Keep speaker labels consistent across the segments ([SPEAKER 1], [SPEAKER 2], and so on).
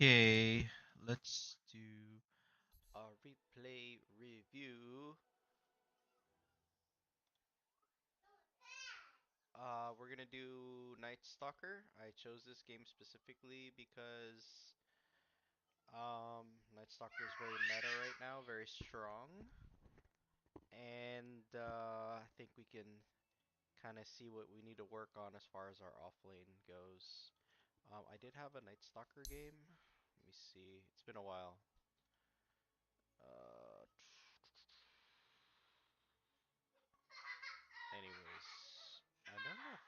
[SPEAKER 1] Okay, let's do a replay review. We're gonna do Nightstalker. I chose this game specifically because Nightstalker is very meta right now, very strong, and I think we can kind of see what we need to work on as far as our offlane goes. I did have a Nightstalker game. Let me see. It's been a while. Uh, Anyways, I don't know if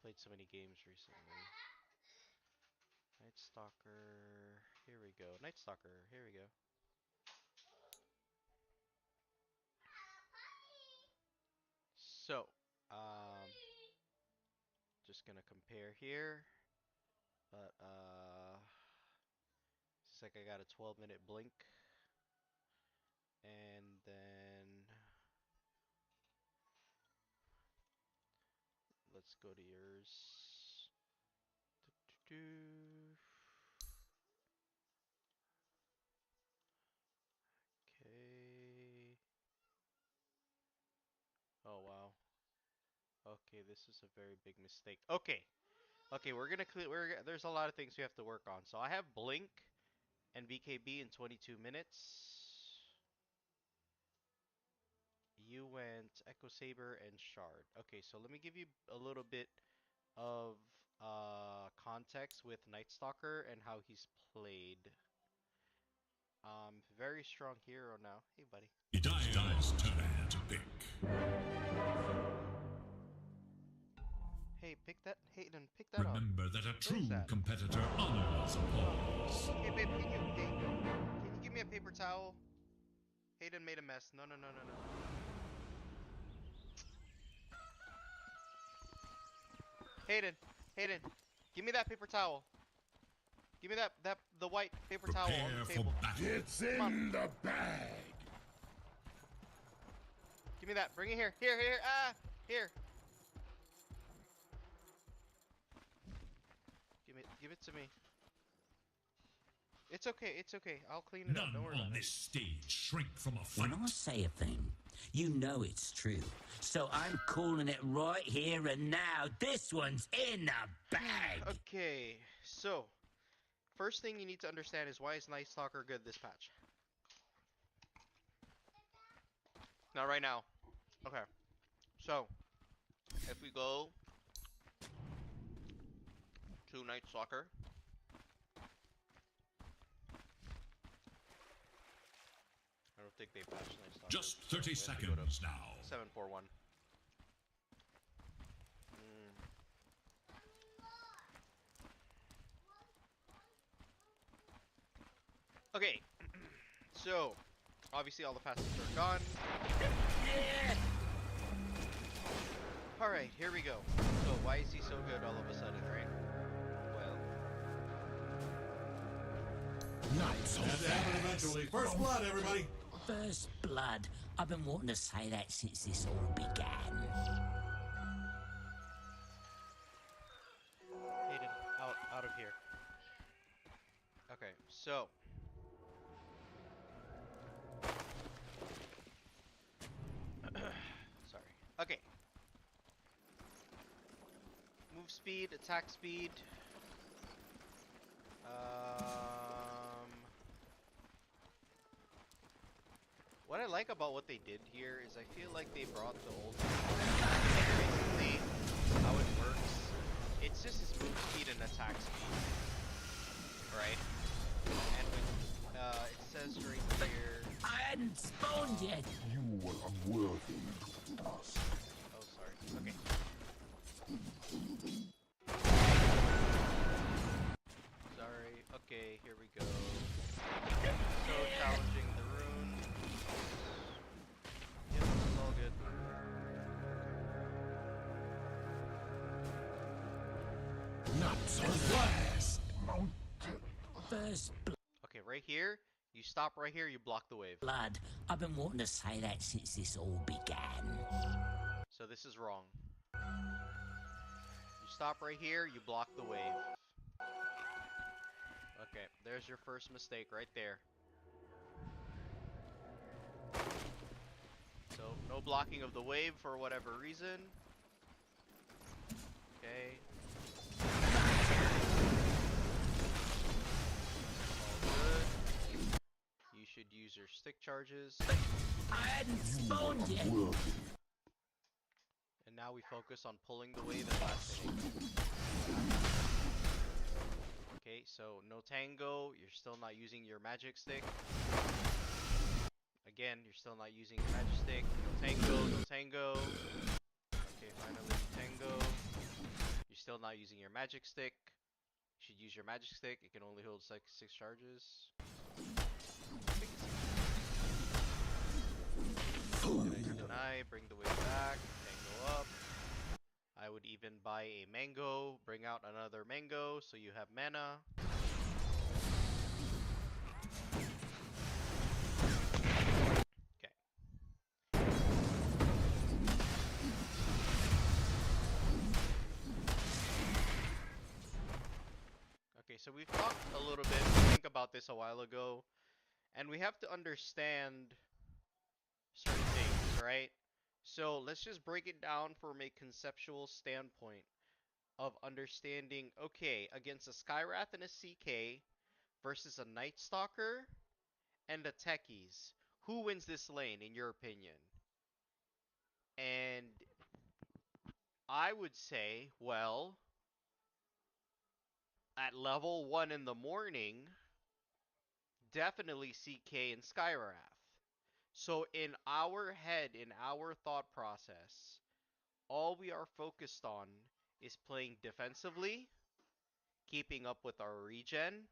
[SPEAKER 1] played so many games recently. Nightstalker, here we go. Nightstalker, here we go. So, just gonna compare here, but it's like I got a 12-minute blink, and then let's go to yours. Okay. Oh wow. Okay, this is a very big mistake. Okay. Okay, we're gonna clear. There's a lot of things we have to work on. So I have Blink and BKB in 22 minutes. You went Echo Saber and Shard. Okay, so let me give you a little bit of context with Nightstalker and how he's played. Very strong hero now. Hey, buddy.
[SPEAKER 2] Dire's turn to pick.
[SPEAKER 1] Hey, pick that. Hayden, pick that up.
[SPEAKER 2] Remember that a true
[SPEAKER 1] that?
[SPEAKER 2] competitor honors applause.
[SPEAKER 1] Hey, babe, can you give me a paper towel? Hayden made a mess. No, no, no, no, no. Hayden, Hayden, give me that paper towel. Give me the white paper towel on the table.
[SPEAKER 2] It's
[SPEAKER 3] in the bag.
[SPEAKER 1] Give me that. Bring it here. Here, here. Ah, here. Give it to me. It's okay. It's okay. I'll clean it up. Don't worry
[SPEAKER 2] None on
[SPEAKER 1] about
[SPEAKER 2] this stage shrink from a fight.
[SPEAKER 4] When I say a thing, you know it's true. So I'm calling it right here and now. This one's in the bag.
[SPEAKER 1] Okay, so first thing you need to understand is why is Nightstalker good this patch? Not right now. Okay, so if we go to Nightstalker, I don't think they patched Nightstalker.
[SPEAKER 2] Just 30 seconds now.
[SPEAKER 1] 741. Okay, so obviously all the passives are gone. Alright, here we go. So why is he so good all of a sudden, right? Well,
[SPEAKER 3] Nice.
[SPEAKER 5] Have to happen eventually. First blood, everybody.
[SPEAKER 4] First blood. I've been wanting to say that since this all began.
[SPEAKER 1] Hayden, out of here. Okay, so sorry. Okay. Move speed, attack speed. What I like about what they did here is I feel like they brought the old basically how it works. It's just his move speed and attack speed, right? And when it says right here.
[SPEAKER 4] I hadn't spawned yet.
[SPEAKER 3] You were unworthy to us.
[SPEAKER 1] Oh, sorry. Okay. Sorry. Okay, here we go. So challenging the rune. Yep, it's all good.
[SPEAKER 3] Not so fast, mountain.
[SPEAKER 4] First
[SPEAKER 1] Okay, right here. You stop right here, you block the wave.
[SPEAKER 4] blood. I've been wanting to say that since this all began.
[SPEAKER 1] So this is wrong. You stop right here, you block the wave. Okay, there's your first mistake right there. So, no blocking of the wave for whatever reason. Okay. All good. You should use your stick charges.
[SPEAKER 4] I hadn't spawned yet.
[SPEAKER 3] Unworthy.
[SPEAKER 1] And now we focus on pulling the wave and last hitting. Okay, so no tango. You're still not using your magic stick. Again, you're still not using your magic stick. No tango, no tango. Okay, finally tango. You're still not using your magic stick. You should use your magic stick. It can only hold six charges. Deny, bring the wave back, tango up. I would even buy a mango, bring out another mango so you have mana. Okay. Okay, so we've talked a little bit, think about this a while ago, and we have to understand certain things, right? So let's just break it down from a conceptual standpoint of understanding, okay, against a Skywrath and a CK versus a Nightstalker and a Techies, who wins this lane in your opinion? And I would say, well, at level 1 in the morning, definitely CK and Skywrath. So in our head, in our thought process, all we are focused on is playing defensively, keeping up with our regen,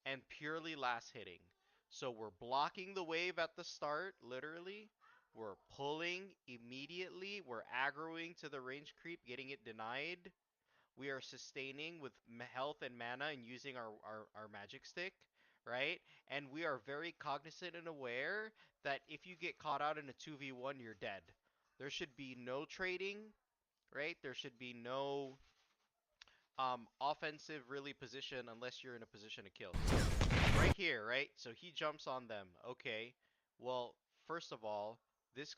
[SPEAKER 1] and purely last hitting. So we're blocking the wave at the start, literally. We're pulling immediately. We're aggroing to the range creep, getting it denied. We are sustaining with health and mana and using our magic stick, right? And we are very cognizant and aware that if you get caught out in a 2v1, you're dead. There should be no trading, right? There should be no offensive really position unless you're in a position to kill. Right here, right? So he jumps on them. Okay. Well, first of all, this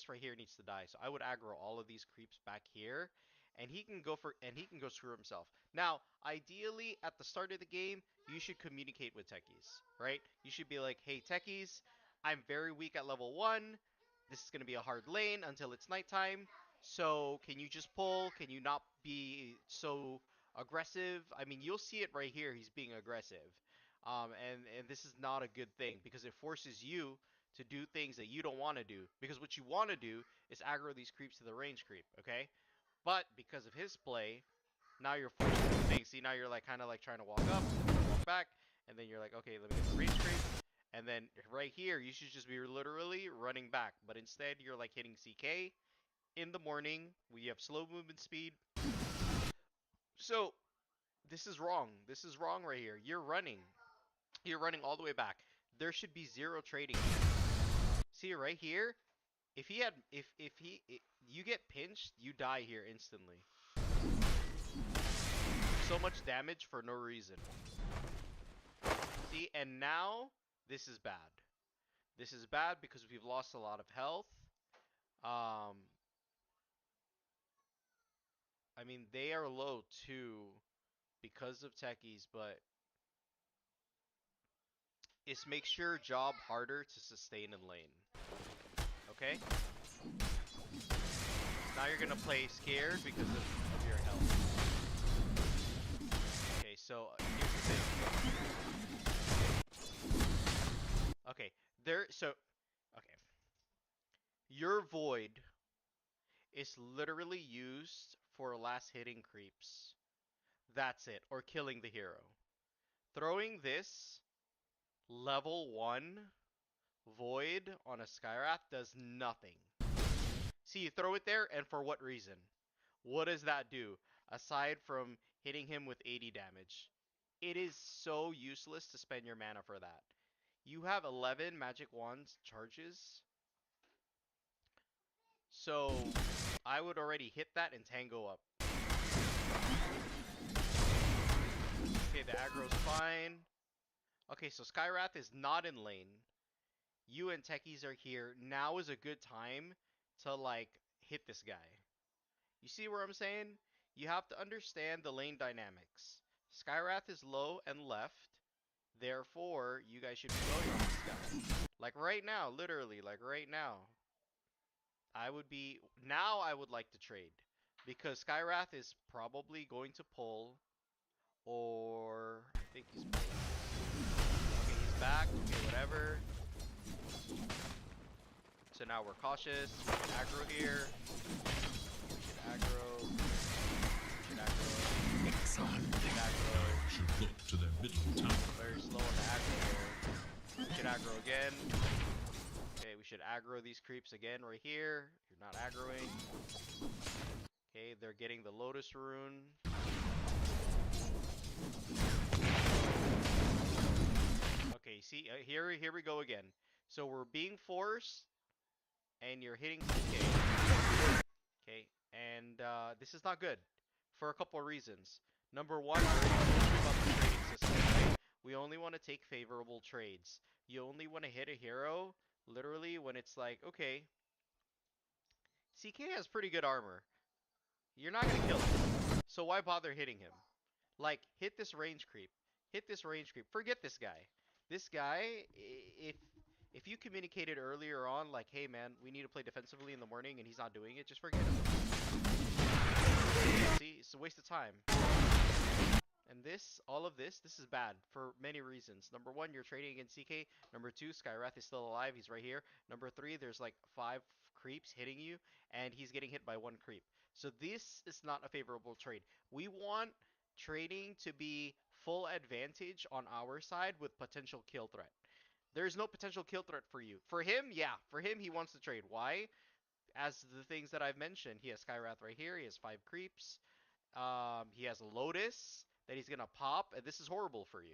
[SPEAKER 1] right here needs to die. So I would aggro all of these creeps back here, and he can go screw himself. Now, ideally at the start of the game, you should communicate with techies, right? You should be like, "Hey techies, I'm very weak at level 1. This is going to be a hard lane until it's nighttime. So, can you just pull? Can you not be so aggressive?" I mean, you'll see it right here. He's being aggressive. And this is not a good thing because it forces you to do things that you don't want to do. Because what you want to do is aggro these creeps to the range creep, okay? But because of his play, now you're forced to do things. See, now you're like kind of like trying to walk up, walk back, and then you're like, okay, let me get the range creep. And then right here, you should just be literally running back. But instead, you're like hitting CK in the morning. We have slow movement speed. So this is wrong. This is wrong right here. You're running. You're running all the way back. There should be zero trading. See right here? If he had, if you get pinched, you die here instantly. So much damage for no reason. See, and now this is bad. This is bad because we've lost a lot of health. I mean, they are low too because of techies, but it makes your job harder to sustain in lane. Okay? Now you're gonna play scared because of your health. Okay, so here's the thing. Okay, okay. Your void is literally used for last hitting creeps. That's it, or killing the hero. Throwing this level 1 void on a Skywrath does nothing. See, you throw it there, and for what reason? What does that do? Aside from hitting him with 80 damage. It is so useless to spend your mana for that. You have 11 magic wands charges. So, I would already hit that and tango up. Okay, the aggro's fine. Okay, so Skywrath is not in lane. You and Techies are here. Now is a good time to like hit this guy. You see where I'm saying? You have to understand the lane dynamics. Skywrath is low and left. Therefore, you guys should be going on this guy. Like right now, literally, like right now. I would like to trade. Because Skywrath is probably going to pull. Or I think he's pulling. Okay, he's back. Okay, whatever. So now we're cautious. We should aggro here. We should aggro. We should aggro. We should aggro.
[SPEAKER 2] Should look to their middle tower.
[SPEAKER 1] Very slow on the aggro. We should aggro again. Okay, we should aggro these creeps again right here. You're not aggroing. Okay, they're getting the Lotus Rune. Okay, see, here we go again. So we're being forced, and you're hitting CK. Okay, and this is not good for a couple of reasons. Number one, I already told you about the trading system, right? We only want to take favorable trades. You only want to hit a hero, literally, when it's like, okay, CK has pretty good armor. You're not going to kill him. So why bother hitting him? Like, hit this range creep. Hit this range creep. Forget this guy. This guy, if you communicated earlier on, like, hey man, we need to play defensively in the morning, and he's not doing it, just forget him. See, it's a waste of time. And all of this is bad for many reasons. Number one, you're trading against CK. Number two, Skywrath is still alive. He's right here. Number three, there's like 5 creeps hitting you, and he's getting hit by 1 creep. So this is not a favorable trade. We want trading to be full advantage on our side with potential kill threat. There's no potential kill threat for you. For him, yeah. For him, he wants to trade. Why? As the things that I've mentioned. He has Skywrath right here. He has 5 creeps. He has a Lotus that he's gonna pop, and this is horrible for you.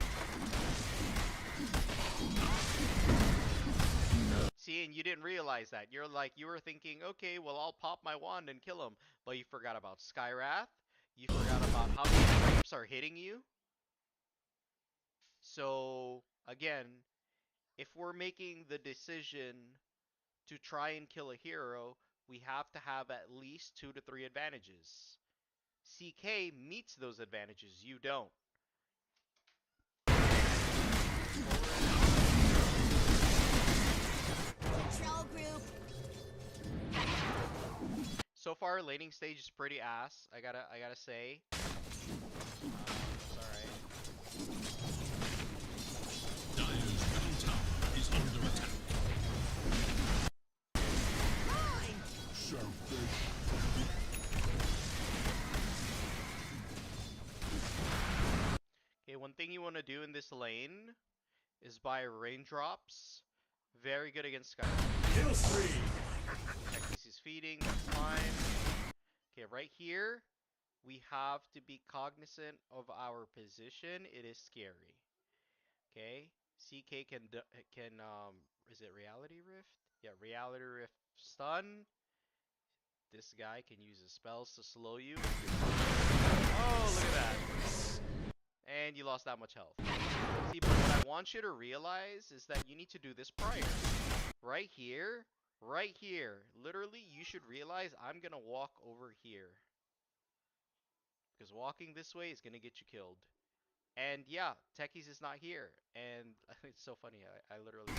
[SPEAKER 1] See, and you didn't realize that. You were thinking, okay, well, I'll pop my wand and kill him. But you forgot about Skywrath. You forgot about how many creeps are hitting you. So, again, if we're making the decision to try and kill a hero, we have to have at least 2 to 3 advantages. CK meets those advantages. You don't.
[SPEAKER 6] Control group.
[SPEAKER 1] So far, laning stage is pretty ass. I gotta say. It's alright.
[SPEAKER 2] Dire's middle tower is under attack.
[SPEAKER 3] Selfish.
[SPEAKER 1] Okay, one thing you want to do in this lane is buy raindrops. Very good against Sky.
[SPEAKER 5] Kill spree!
[SPEAKER 1] Techniques is feeding, that's fine. Okay, right here, we have to be cognizant of our position. It is scary. Okay, CK can is it Reality Rift? Yeah, Reality Rift stun. This guy can use his spells to slow you. Oh, look at that. And you lost that much health. See, but what I want you to realize is that you need to do this prior. Right here. Right here. Literally, you should realize I'm going to walk over here. Because walking this way is going to get you killed. And yeah, Techies is not here. And it's so funny. I literally...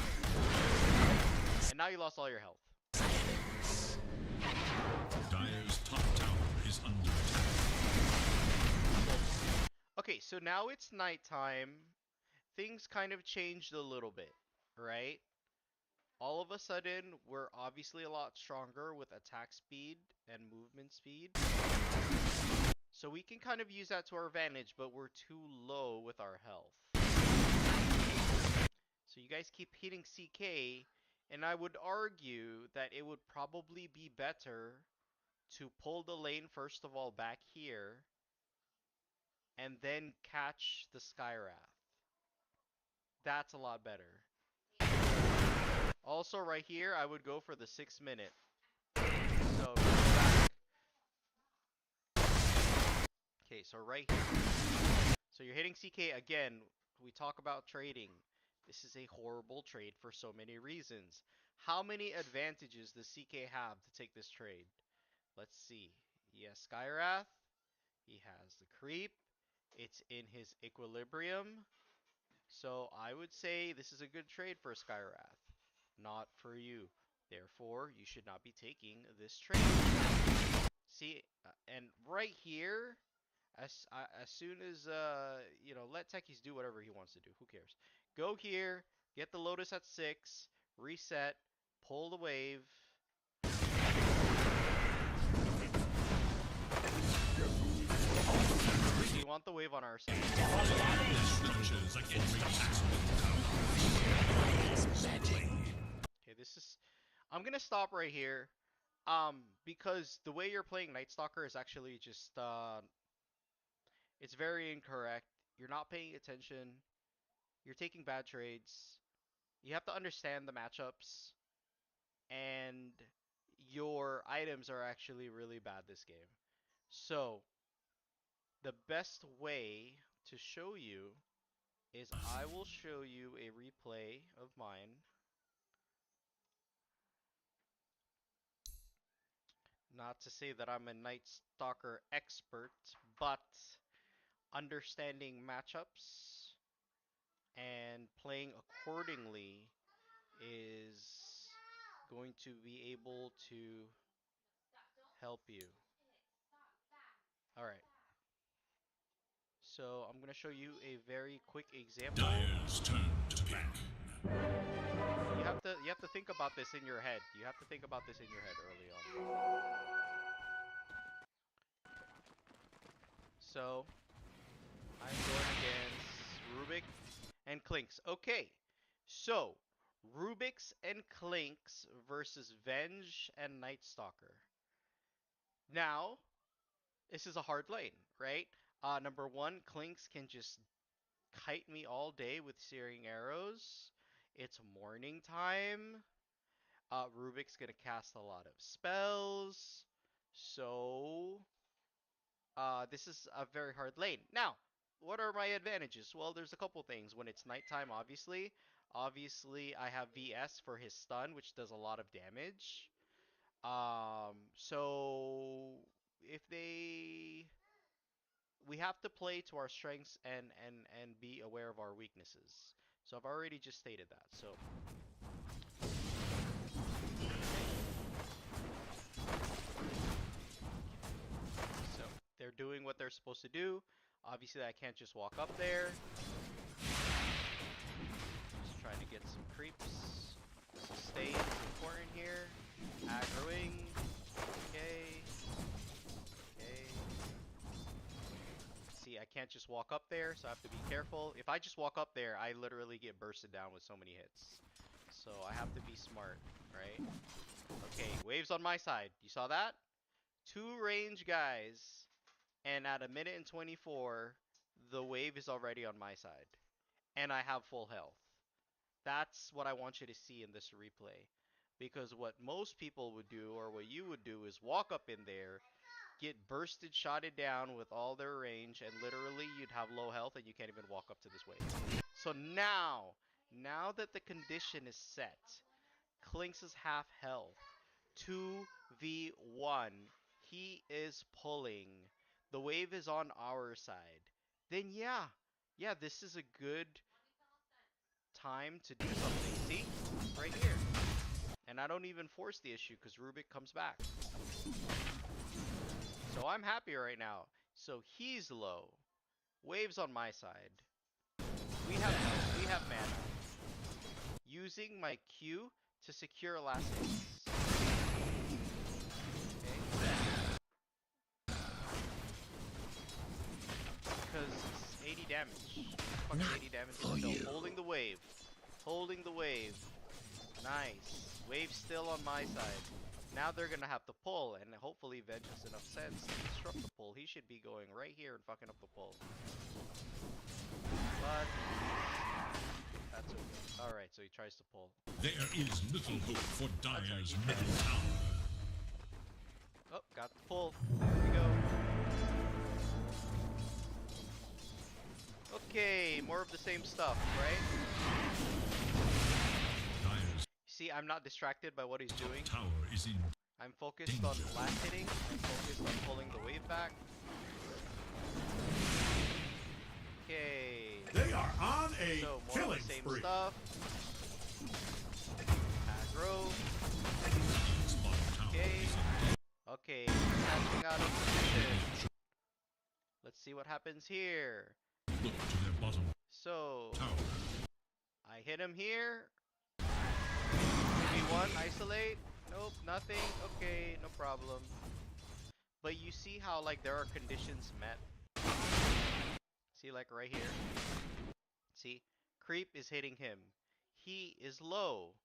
[SPEAKER 1] And now you lost all your health.
[SPEAKER 2] Dire's top tower is under attack.
[SPEAKER 1] Okay, so now it's nighttime. Things kind of changed a little bit, right? All of a sudden, we're obviously a lot stronger with attack speed and movement speed. So we can kind of use that to our advantage, but we're too low with our health. So you guys keep hitting CK, and I would argue that it would probably be better to pull the lane first of all back here, and then catch the Skywrath. That's a lot better. Also, right here, I would go for the 6 minute. So, okay, so right here. So you're hitting CK again. we talk about trading. This is a horrible trade for so many reasons. How many advantages does CK have to take this trade? Let's see. He has Skywrath. He has the creep. It's in his equilibrium. So I would say this is a good trade for Skywrath. Not for you. Therefore, you should not be taking this trade. See, and right here, as soon as let Techies do whatever he wants to do. Who cares? Go here, get the Lotus at 6, reset, pull the wave. We want the wave on our side.
[SPEAKER 2] Structures against attacks.
[SPEAKER 1] Okay, this is. I'm gonna stop right here, because the way you're playing Nightstalker is actually just it's very incorrect. You're not paying attention. You're taking bad trades. You have to understand the matchups, and your items are actually really bad this game. So the best way to show you is I will show you a replay of mine. Not to say that I'm a Nightstalker expert, but understanding matchups and playing accordingly is going to be able to help you. Alright. So I'm going to show you a very quick example.
[SPEAKER 2] Dyer's turn to pick.
[SPEAKER 1] You have to think about this in your head. You have to think about this in your head early on. So I'm going against Rubik and Clinks. Okay. So Rubik's and Clinks versus Venge and Nightstalker. Now, this is a hard lane, right? Number one, Clinks can just kite me all day with searing arrows. It's morning time. Rubik's gonna cast a lot of spells. So, this is a very hard lane. Now, what are my advantages? Well, there's a couple things. When it's nighttime, obviously. Obviously, I have VS for his stun, which does a lot of damage. So if they we have to play to our strengths and be aware of our weaknesses. So I've already just stated that. So they're doing what they're supposed to do. Obviously, I can't just walk up there. Just trying to get some creeps. Sustain is important here. Aggroing. Okay. Okay. See, I can't just walk up there, so I have to be careful. If I just walk up there, I literally get bursted down with so many hits. So I have to be smart, right? Okay, waves on my side. You saw that? 2 range guys. And at 1:24, the wave is already on my side. And I have full health. That's what I want you to see in this replay. Because what most people would do, or what you would do, is walk up in there, get bursted, shotted down with all their range, and literally you'd have low health and you can't even walk up to this wave. So now that the condition is set, Clinks is half health. 2v1. He is pulling. The wave is on our side. Then yeah, this is a good time to do something. See? Right here. And I don't even force the issue because Rubik comes back. So I'm happy right now. So he's low. Waves on my side. We have mana. Using my Q to secure last hits. Okay. Because it's 80 damage. Fucking 80 damage. Still holding the wave. Holding the wave. Nice. Wave still on my side. Now they're gonna have to pull, and hopefully Venge has enough sense to disrupt the pull. He should be going right here and fucking up the pull. But that's okay. Alright, so he tries to pull.
[SPEAKER 2] There is little hope for Dyer's middle tower.
[SPEAKER 1] Oh, got the pull. There we go. Okay, more of the same stuff, right?
[SPEAKER 2] Dire's
[SPEAKER 1] See, I'm not distracted by what he's doing.
[SPEAKER 2] tower is in
[SPEAKER 1] I'm focused on last hitting. I'm focused on pulling the wave back. Okay.
[SPEAKER 5] They are on a
[SPEAKER 1] So more of
[SPEAKER 5] killing
[SPEAKER 1] the same
[SPEAKER 5] spree.
[SPEAKER 1] stuff. Aggro.
[SPEAKER 2] bottom tower
[SPEAKER 1] Okay.
[SPEAKER 2] is in
[SPEAKER 1] Okay. Catching out of position. Let's see what happens here.
[SPEAKER 2] look to their bottom
[SPEAKER 1] So
[SPEAKER 2] tower.
[SPEAKER 1] I hit him here. 2v1 isolate. Nope, nothing. Okay, no problem. But you see how like there are conditions met. See, like right here. See, creep is hitting him. He is low.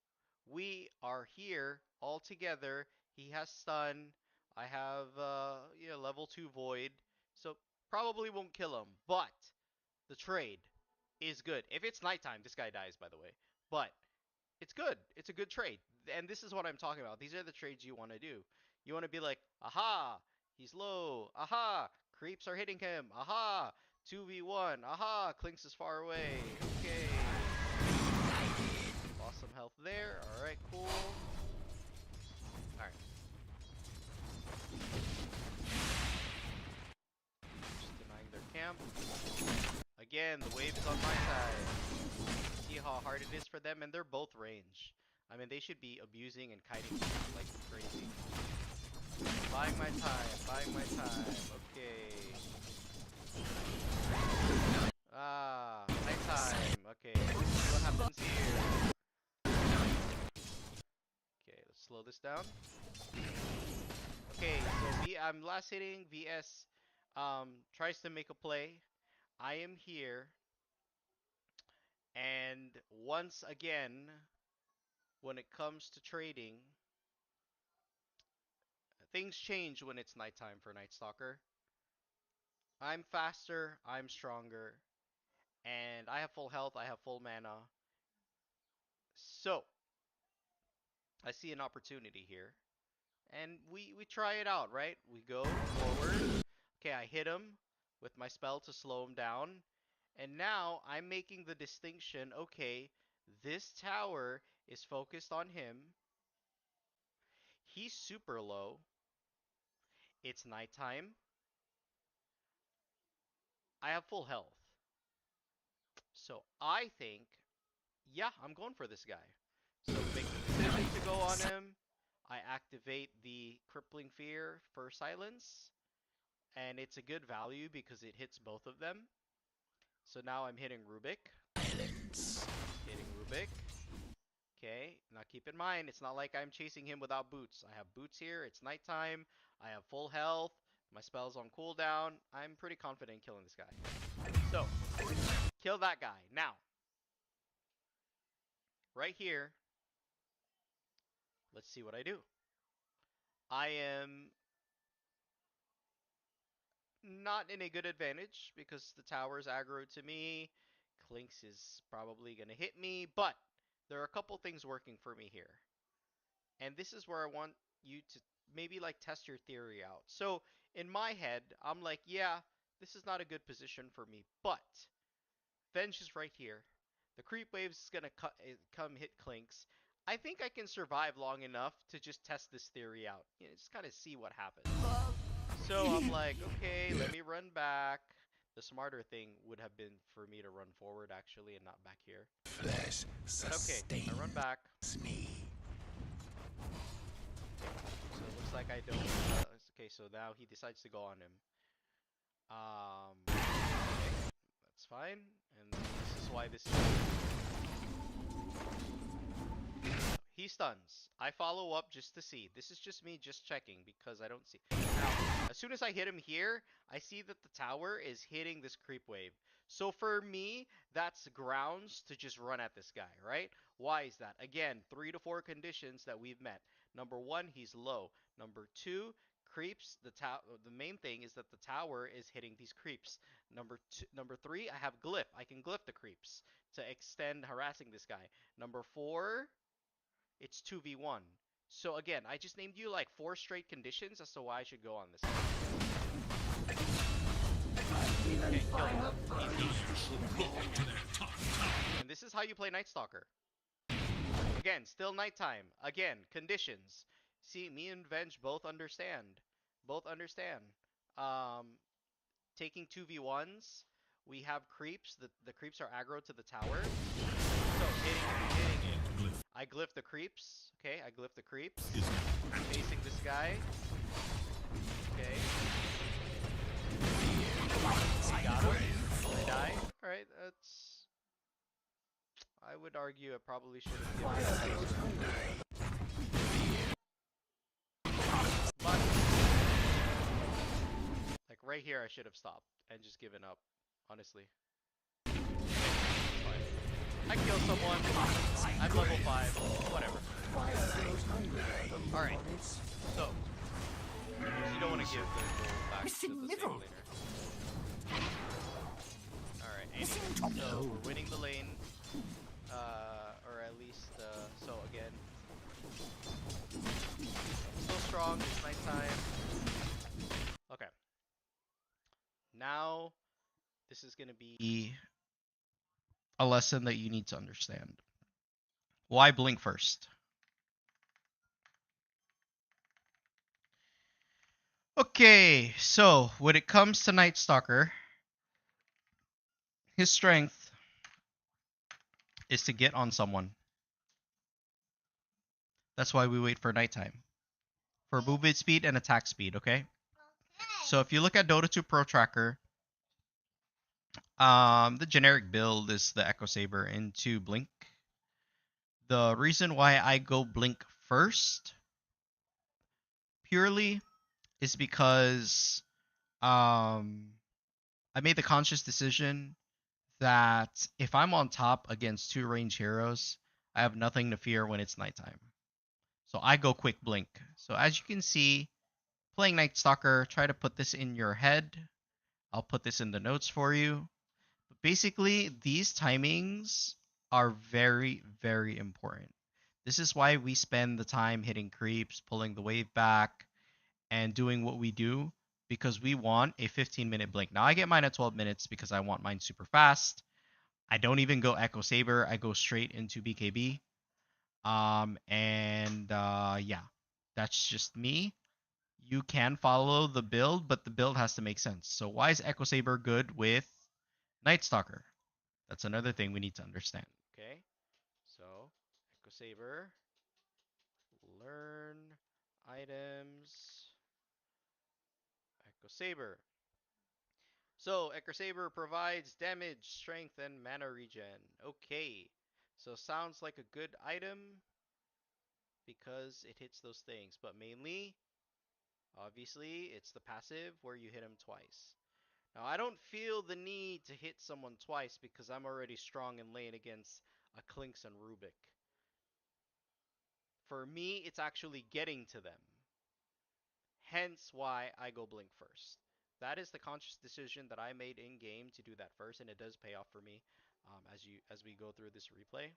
[SPEAKER 1] We are here all together. He has stun. I have yeah, level 2 void. So probably won't kill him. But the trade is good. If it's nighttime, this guy dies, by the way. But it's good. It's a good trade. And this is what I'm talking about. These are the trades you want to do. You want to be like, aha, he's low. Aha, creeps are hitting him. Aha, 2v1. Aha, Clinks is far away. Okay. Lost some health there. Alright, cool. Alright. Just denying their camp. Again, the wave is on my side. See how hard it is for them, and they're both range. I mean, they should be abusing and kiting like crazy. Buying my time, buying my time. Okay. Ah, nighttime. Okay, let's see what happens here. Okay, let's slow this down. Okay, so I'm last hitting. VS tries to make a play. I am here. And once again, when it comes to trading, things change when it's nighttime for Nightstalker. I'm faster, I'm stronger, and I have full health, I have full mana. So, I see an opportunity here. And we try it out, right? We go forward. Okay, I hit him with my spell to slow him down. And now I'm making the distinction, okay, this tower is focused on him. He's super low. It's nighttime. I have full health. So I think, yeah, I'm going for this guy. So make the decision to go on him. I activate the Crippling Fear for silence. And it's a good value because it hits both of them. So now I'm hitting Rubik. Hitting Rubik. Okay, now keep in mind, it's not like I'm chasing him without boots. I have boots here, it's nighttime, I have full health, my spell's on cooldown. I'm pretty confident in killing this guy. So, kill that guy. Now, right here, let's see what I do. I am not in a good advantage because the tower's aggro to me. Clinks is probably going to hit me, but there are a couple things working for me here. And this is where I want you to maybe like test your theory out. So in my head, I'm like, yeah, this is not a good position for me, but Venge is right here. The creep wave's is going to come hit Clinks. I think I can survive long enough to just test this theory out. You know, just kind of see what happens. So I'm like, okay, let me run back. The smarter thing would have been for me to run forward actually and not back here.
[SPEAKER 3] Flesh
[SPEAKER 1] But okay, I run back.
[SPEAKER 3] me.
[SPEAKER 1] So it looks like I don't. Okay, so now he decides to go on him. Okay, that's fine. And this is why this is. He stuns. I follow up just to see. This is just me just checking because I don't see. Now, as soon as I hit him here, I see that the tower is hitting this creep wave. So for me, that's grounds to just run at this guy, right? Why is that? Again, 3 to 4 conditions that we've met. Number 1, he's low. Number 2, creeps. The main thing is that the tower is hitting these creeps. Number 3, I have glyph. I can glyph the creeps to extend harassing this guy. Number 4, it's 2v1. So again, I just named you like 4 straight conditions as to why I should go on this. Okay, kill him. Easy. how you play Nightstalker. Again, still nighttime. Again, conditions. See, me and Venge both understand. Both understand. Taking 2v1s, we have creeps. The creeps are aggro to the tower. So, hitting it. I glyph the creeps. Okay, I glyph the creeps. Facing this guy. Okay. Got him. I die. Alright, that's... I would argue I probably should have given it. But, like right here I should have stopped and just given up, honestly. I kill someone, I'm level 5, whatever. Alright, so, you don't want to give the gold back to the single laner. Alright, anyway, so we're winning the lane. Or at least, so again, still strong, it's nighttime. Okay. Now, this is gonna be a lesson that you need to understand. Why blink first? Okay, so when it comes to Nightstalker, his strength is to get on someone. That's why we wait for nighttime. For movement speed and attack speed, okay? So if you look at Dota 2 Pro Tracker, the generic build is the Echo Saber into Blink. The reason why I go Blink first purely is because I made the conscious decision that if I'm on top against 2 range heroes, I have nothing to fear when it's nighttime. So I go quick Blink. So as you can see, playing Nightstalker, try to put this in your head. I'll put this in the notes for you. But basically, these timings are very, very important. This is why we spend the time hitting creeps, pulling the wave back, and doing what we do, because we want a 15-minute blink. Now, I get mine at 12 minutes because I want mine super fast. I don't even go Echo Saber. I go straight into BKB. Yeah, that's just me. You can follow the build, but the build has to make sense. So why is Echo Saber good with Nightstalker? That's another thing we need to understand. Okay, so Echo Saber, learn items, Echo Saber. So Echo Saber provides damage, strength, and mana regen. Okay, so sounds like a good item because it hits those things, but mainly, obviously, it's the passive where you hit him twice. Now, I don't feel the need to hit someone twice because I'm already strong in lane against a Klinks and Rubik. For me, it's actually getting to them. Hence why I go Blink first. That is the conscious decision that I made in game to do that first, and it does pay off for me as we go through this replay.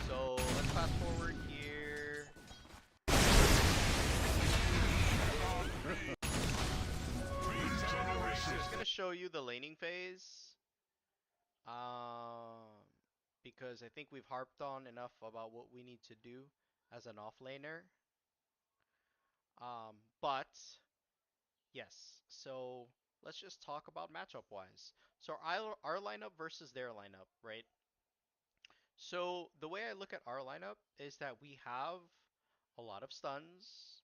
[SPEAKER 1] So let's fast forward here. I'm just gonna show you the laning phase, because I think we've harped on enough about what we need to do as an offlaner. But yes, so let's just talk about matchup wise. So our lineup versus their lineup, right? So the way I look at our lineup is that we have a lot of stuns,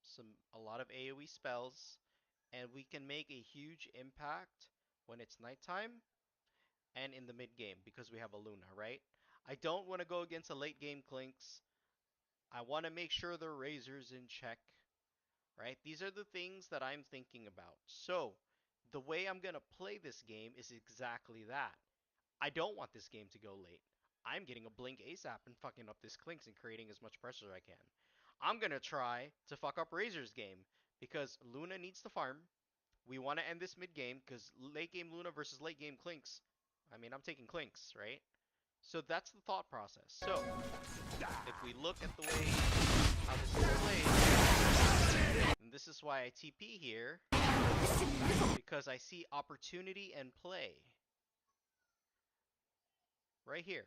[SPEAKER 1] a lot of AoE spells, and we can make a huge impact when it's nighttime and in the mid game because we have a Luna, right? I don't want to go against a late game Klinks. I want to make sure the Razor's in check, right? These are the things that I'm thinking about. So the way I'm going to play this game is exactly that. I don't want this game to go late. I'm getting a blink ASAP and fucking up this Klinks and creating as much pressure as I can. I'm going to try to fuck up Razor's game because Luna needs to farm. We want to end this mid game because late game Luna versus late game Klinks. I mean, I'm taking Klinks, right? So that's the thought process. So if we look at the way how this is played, and this is why I TP here, because I see opportunity and play. Right here.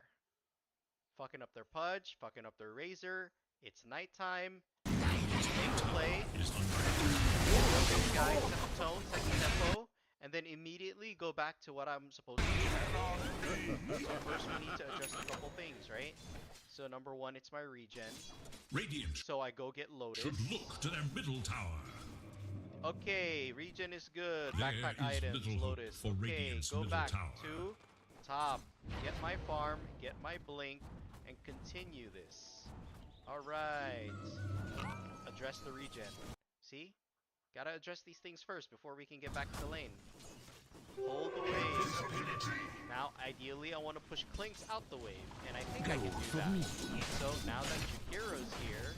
[SPEAKER 1] Fucking up their Pudge, fucking up their Razor. It's nighttime. Make a play. This guy, set the tone, set the tempo, and then immediately go back to what I'm supposed to do. So first we need to adjust a couple things, right? So number one, it's my regen.
[SPEAKER 2] Radiant
[SPEAKER 1] So I go get Lotus.
[SPEAKER 2] should look to their middle tower.
[SPEAKER 1] Okay, regen is good.
[SPEAKER 2] There
[SPEAKER 1] Backpack
[SPEAKER 2] is
[SPEAKER 1] items,
[SPEAKER 2] little hope
[SPEAKER 1] Lotus.
[SPEAKER 2] for
[SPEAKER 1] Okay,
[SPEAKER 2] Radiant's
[SPEAKER 1] go
[SPEAKER 2] middle
[SPEAKER 1] back
[SPEAKER 2] tower.
[SPEAKER 1] to top. Get my farm, get my blink, and continue this. Alright. Address the regen. See? Gotta address these things first before we can get back to the lane. Hold the wave. Now, ideally, I want to push Clinks out the wave, and I think I can do that. So now that Jakiro's here,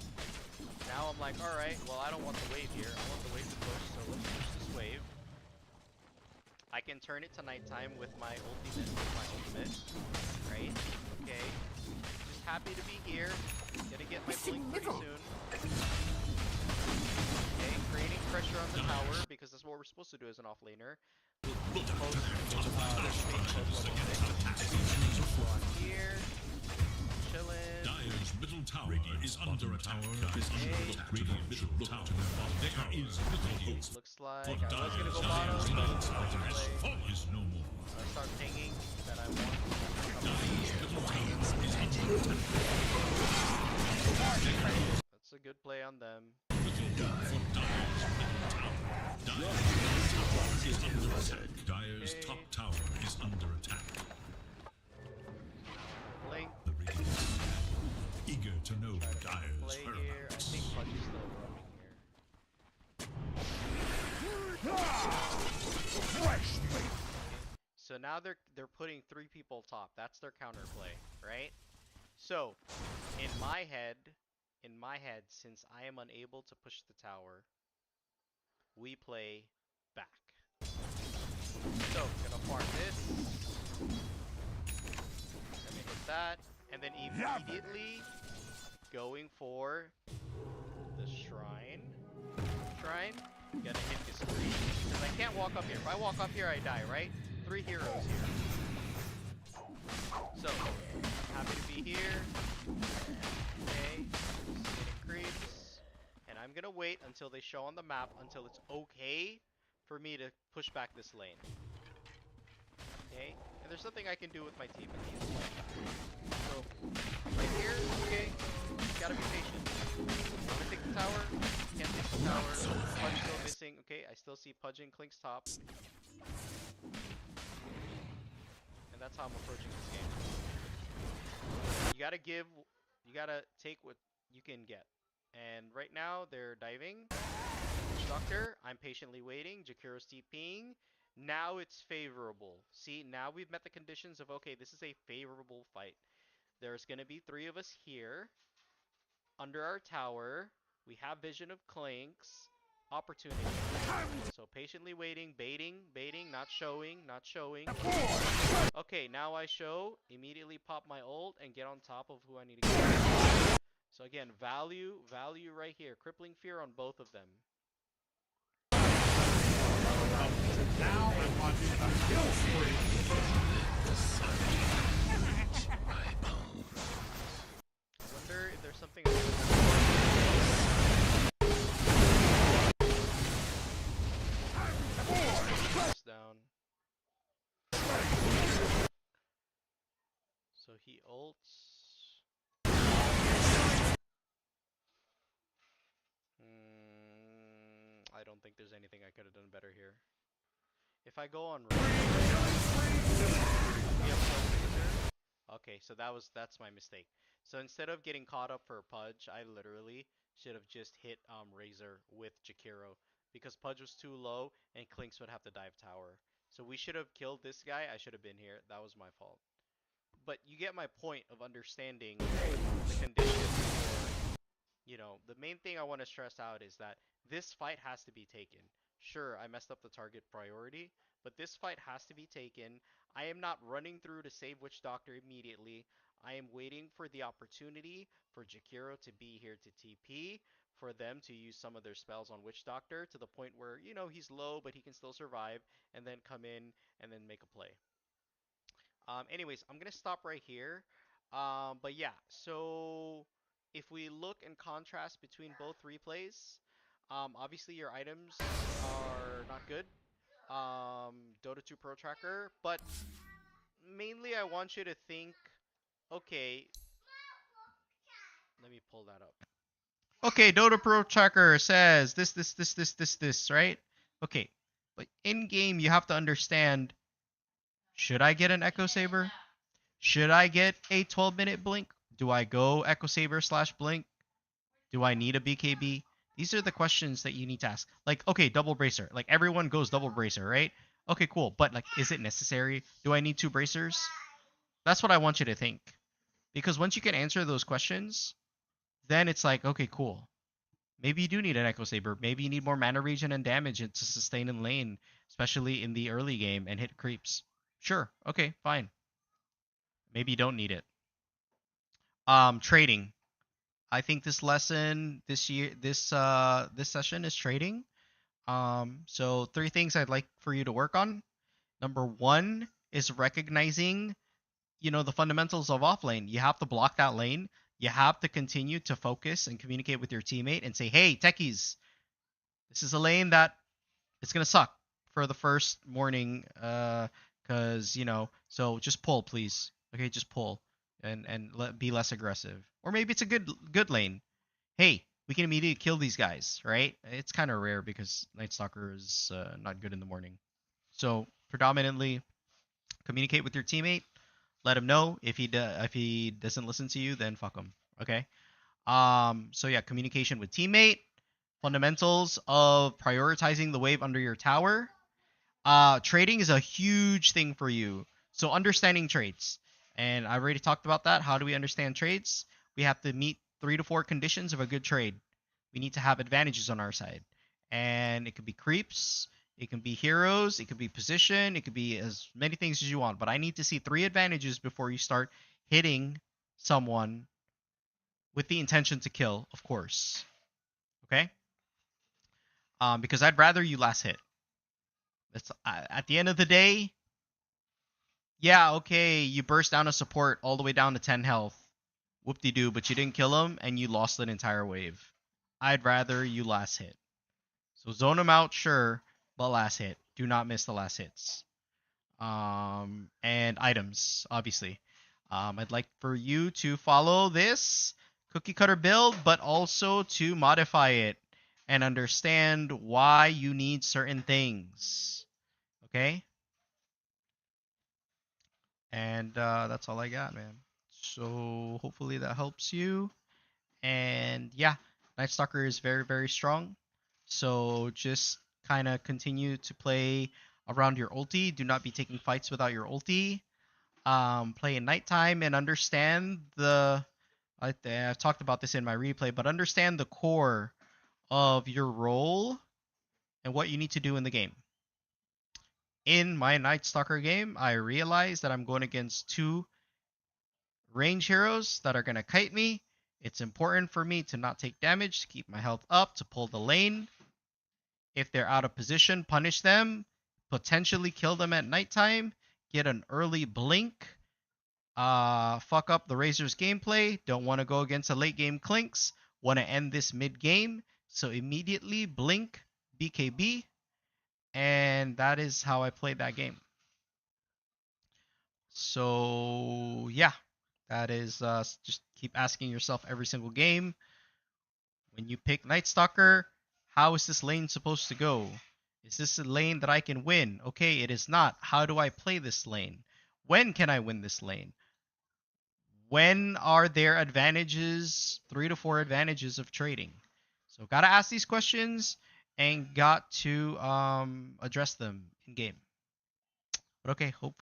[SPEAKER 1] now I'm like, alright, well, I don't want the wave here. I want the wave to push, so let's push this wave. I can turn it to nighttime with my ultimate, right? Okay. Just happy to be here. Gonna get my blink pretty soon. Okay, creating pressure on the tower, because that's what we're supposed to do as an offlaner. Here, chillin'.
[SPEAKER 2] Dire's middle tower is under attack. Radiant middle tower. There is little hope.
[SPEAKER 1] Looks like
[SPEAKER 2] For
[SPEAKER 1] I was gonna go
[SPEAKER 2] Dire's
[SPEAKER 1] bottom,
[SPEAKER 2] middle
[SPEAKER 1] but
[SPEAKER 2] tower has
[SPEAKER 1] play.
[SPEAKER 2] fallen no more.
[SPEAKER 1] I start pinging that I want.
[SPEAKER 2] Dire's middle tower is under attack.
[SPEAKER 1] That's a good play on them.
[SPEAKER 2] Dire's top tower is under attack.
[SPEAKER 1] Blink.
[SPEAKER 2] The Radiant eager to know Dire's
[SPEAKER 1] Play here. I
[SPEAKER 2] whereabouts.
[SPEAKER 1] think Pudge is still roaming here. So now they're putting 3 people top. That's their counterplay, right? So, in my head, since I am unable to push the tower, we play back. So, gonna farm this. Let me hit that, and then immediately going for the shrine. Gonna hit this green because I can't walk up here. If I walk up here, I die, right? 3 heroes here. So, I'm happy to be here. Okay, just getting creeps. And I'm gonna wait until they show on the map until it's okay for me to push back this lane. Okay, and there's nothing I can do with my team in these. So, right here, okay, gotta be patient. Wanna take the tower? Can't take the tower. Pudge still missing. Okay, I still see Pudge and Clink's top. And that's how I'm approaching this game. You gotta take what you can get. And right now, they're diving. Doctor, I'm patiently waiting. Jakiro's TPing. Now it's favorable. See, now we've met the conditions of, okay, this is a favorable fight. There's gonna be 3 of us here. Under our tower. We have vision of Clinks. Opportunity. So patiently waiting, baiting, not showing. Okay, now I show, immediately pop my ult, and get on top of who I need to get. So again, value right here. Crippling fear on both of them.
[SPEAKER 5] Now I'm watching a kill spree.
[SPEAKER 1] I wonder if there's something down. So he ults. I don't think there's anything I could have done better here. If I go on okay, so that's my mistake. So instead of getting caught up for Pudge, I literally should have just hit Razor with Jakiro because Pudge was too low and Clinks would have to dive tower. So we should have killed this guy. I should have been here. That was my fault. But you get my point of understanding the conditions. You know, the main thing I want to stress out is that this fight has to be taken. Sure, I messed up the target priority, but this fight has to be taken. I am not running through to save Witch Doctor immediately. I am waiting for the opportunity for Jakiro to be here to TP, for them to use some of their spells on Witch Doctor to the point where, you know, he's low, but he can still survive, and then come in and then make a play. Anyways, I'm gonna stop right here. But yeah, so if we look and contrast between both replays, obviously your items are not good. Dota 2 Pro Tracker, but mainly I want you to think, okay, let me pull that up. Okay, Dota Pro Tracker says this, right? Okay, but in game you have to understand, should I get an Echo Saber? Should I get a 12-minute blink? Do I go Echo Saber / blink? Do I need a BKB? These are the questions that you need to ask. Like, okay, double bracer. Like everyone goes double bracer, right? Okay, cool. But like, is it necessary? Do I need 2 bracers? That's what I want you to think. Because once you can answer those questions, then it's like, okay, cool. Maybe you do need an Echo Saber. Maybe you need more mana regen and damage to sustain in lane, especially in the early game and hit creeps. Sure. Okay, fine. Maybe you don't need it. Trading. I think this lesson this session is trading. So 3 things I'd like for you to work on. Number 1 is recognizing, the fundamentals of offlane. You have to block that lane. You have to continue to focus and communicate with your teammate and say, "Hey, techies, this is a lane that it's gonna suck for the first morning, cause so just pull, please. Okay, just pull, and be less aggressive. Or maybe it's a good lane. Hey, we can immediately kill these guys, right? It's kind of rare because Nightstalker is not good in the morning. So predominantly communicate with your teammate. Let him know if he doesn't listen to you, then fuck him. Okay. So yeah, communication with teammate, fundamentals of prioritizing the wave under your tower. Trading is a huge thing for you. So understanding trades. And I already talked about that. How do we understand trades? We have to meet 3 to 4 conditions of a good trade. We need to have advantages on our side. And it could be creeps, it can be heroes, it could be position, it could be as many things as you want. But I need to see 3 advantages before you start hitting someone with the intention to kill, of course. Okay? Because I'd rather you last hit. That's at the end of the day. Yeah, okay, you burst down a support all the way down to 10 health. Whoop-de-doo, but you didn't kill him and you lost an entire wave. I'd rather you last hit. So zone him out, sure, but last hit. Do not miss the last hits. And items, obviously. I'd like for you to follow this cookie cutter build, but also to modify it and understand why you need certain things. Okay? And that's all I got, man. So hopefully that helps you. And yeah, Nightstalker is very, very strong. So just kind of continue to play around your ulti. Do not be taking fights without your ulti. Play in nighttime and understand I've talked about this in my replay, but understand the core of your role and what you need to do in the game. In my Nightstalker game, I realized that I'm going against 2 range heroes that are going to kite me. It's important for me to not take damage, to keep my health up, to pull the lane. If they're out of position, punish them, potentially kill them at nighttime, get an early blink, fuck up the Razor's gameplay, don't want to go against a late game Clinks, want to end this mid game, so immediately blink BKB, and that is how I played that game. So yeah, that is just keep asking yourself every single game. When you pick Nightstalker, how is this lane supposed to go? Is this a lane that I can win? Okay, it is not. How do I play this lane? When can I win this lane? When are there advantages, 3 to 4 advantages of trading? So gotta ask these questions and got to address them in game. But okay, hope